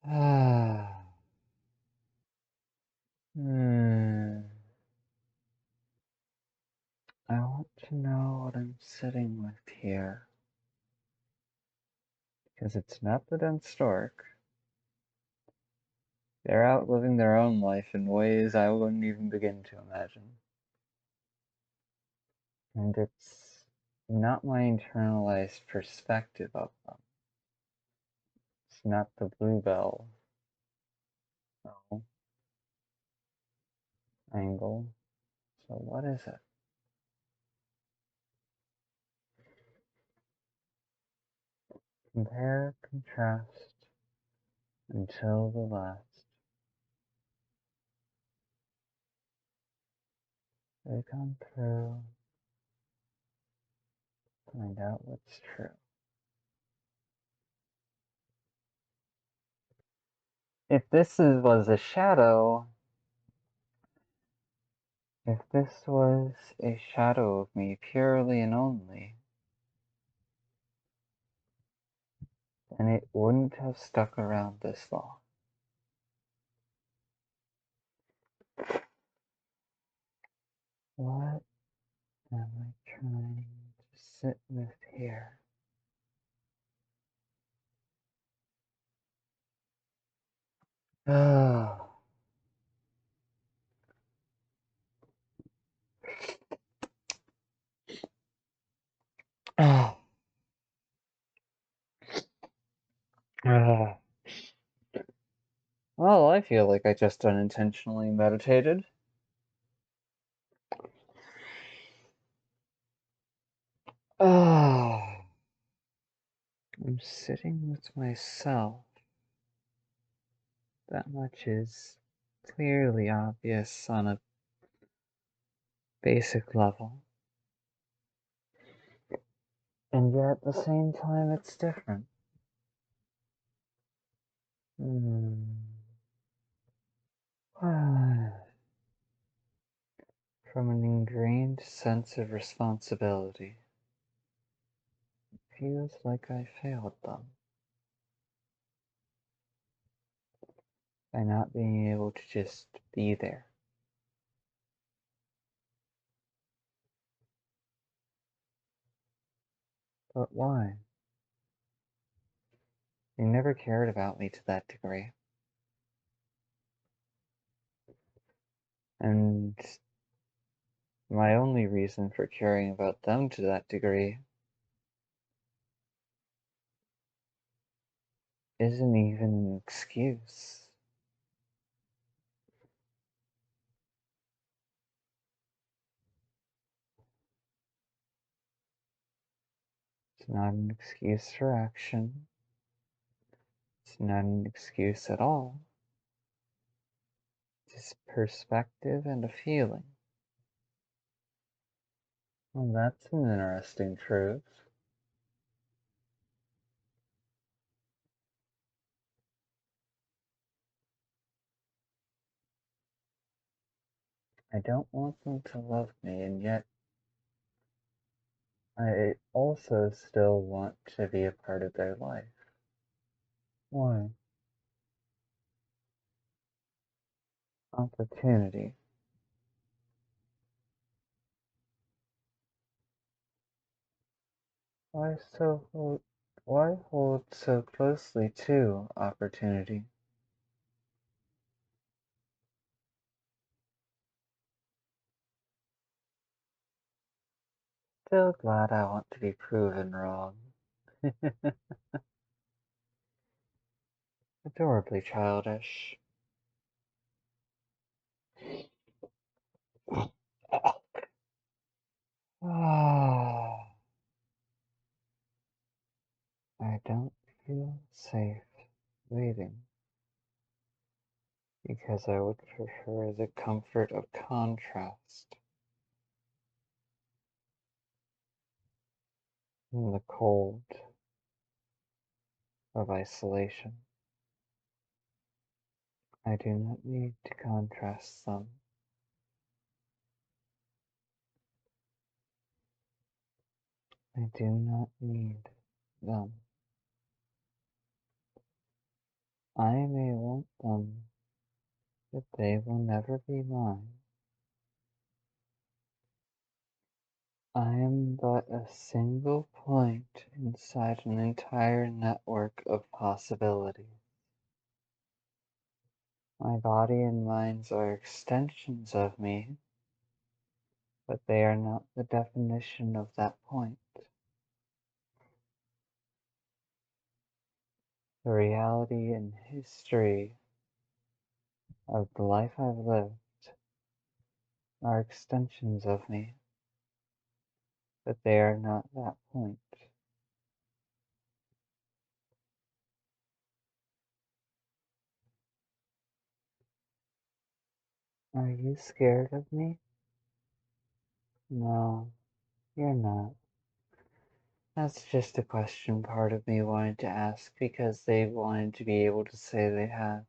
Ah, hmm. I want to know what I'm sitting with here. Because it's not the dense stork. They're out living their own life in ways I wouldn't even begin to imagine. And it's not my internalized perspective of them. It's not the bluebell, no, angle. So what is it? Compare, contrast, until the last. They come through, find out what's true. If was a shadow, if this was a shadow of me purely and only, then it wouldn't have stuck around this long. What am I trying to sit with here? Ah, ah, ah. Well, I feel like I just unintentionally meditated. Ah, I'm sitting with myself. That much is clearly obvious on a basic level. And yet at the same time, it's different. Hmm. From an ingrained sense of responsibility, it feels like I failed them by not being able to just be there. But why? They never cared about me to that degree. And my only reason for caring about them to that degree isn't even an excuse. It's not an excuse for action. It's not an excuse at all. It's perspective and a feeling. Well, that's an interesting truth. I don't want them to love me, and yet I also still want to be a part of their life. Why? Opportunity. Why why hold so closely to opportunity? Still glad I want to be proven wrong. Adorably childish. Ah, I don't feel safe waiting because I would prefer the comfort of contrast and the cold of isolation. I do not need to contrast them. I do not need them. I may want them, but they will never be mine. I am but a single point inside an entire network of possibilities. My body and minds are extensions of me, but they are not the definition of that point. The reality and history of the life I've lived are extensions of me, but they are not that point. Are you scared of me? No, you're not. That's just a question part of me wanted to ask because they wanted to be able to say they have.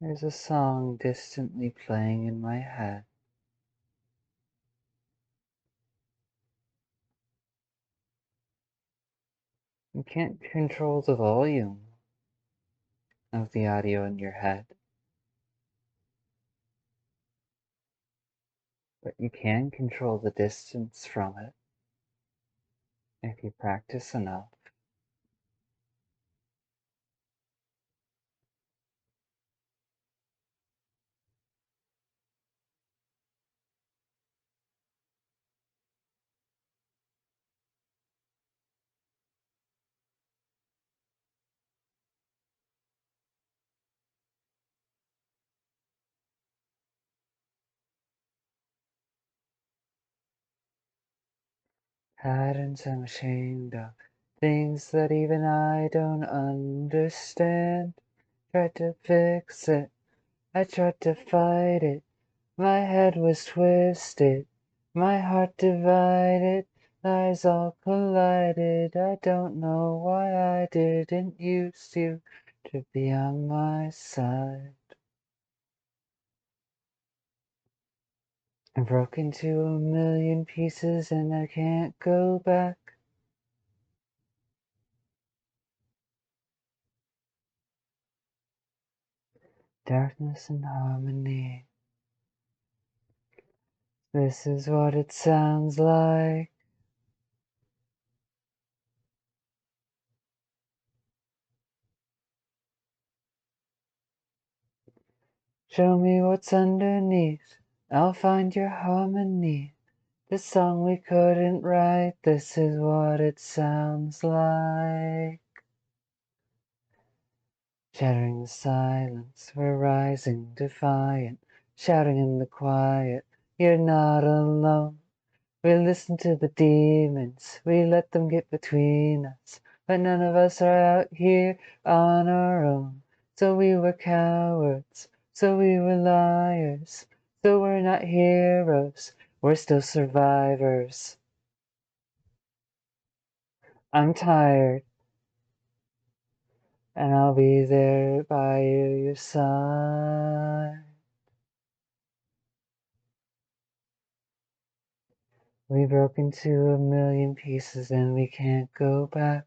There's a song distantly playing in my head. You can't control the volume of the audio in your head, but you can control the distance from it if you practice enough. Patterns I'm ashamed of, things that even I don't understand. Tried to fix it, I tried to fight it. My head was twisted, my heart divided, lies all collided. I don't know why I didn't use you to be on my side. I broke into a million pieces and I can't go back. Darkness and harmony. This is what it sounds like. Show me what's underneath. I'll find your harmony. This song we couldn't write. This is what it sounds like. Shattering the silence, we're rising defiant, shouting in the quiet. You're not alone. We listen to the demons, we let them get between us. But none of us are out here on our own. So we were cowards, so we were liars. So we're not heroes, we're still survivors. I'm tired, and I'll be there by your side. We broke into a million pieces and we can't go back.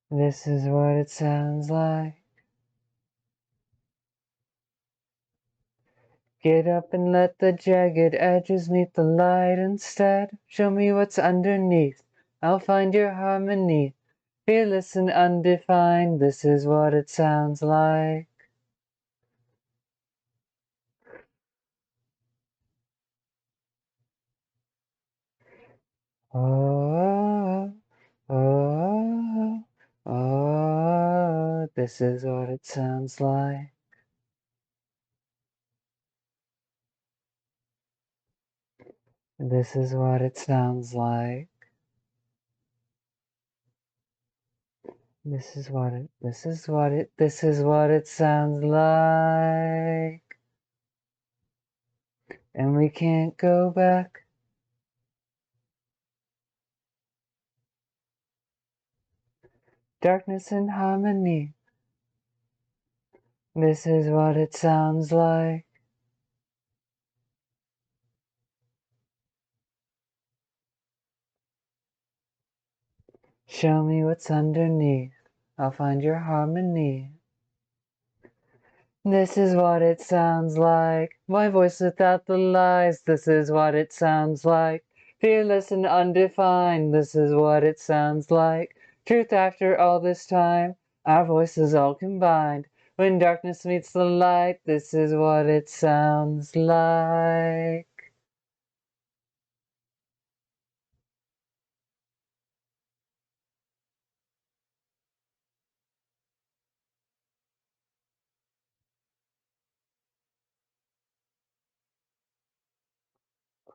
This is what it sounds like. Get up and let the jagged edges meet the light instead. Show me what's underneath. I'll find your harmony. Fearless and undefined, this is what it sounds like. Oh, oh, oh, this is what it sounds like. This is what it sounds like. This is what it sounds like. And we can't go back. Darkness and harmony. This is what it sounds like. Show me what's underneath. I'll find your harmony. This is what it sounds like. My voice without the lies. This is what it sounds like. Fearless and undefined. This is what it sounds like. Truth after all this time. Our voices all combined. When darkness meets the light. This is what it sounds like.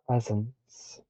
Presence.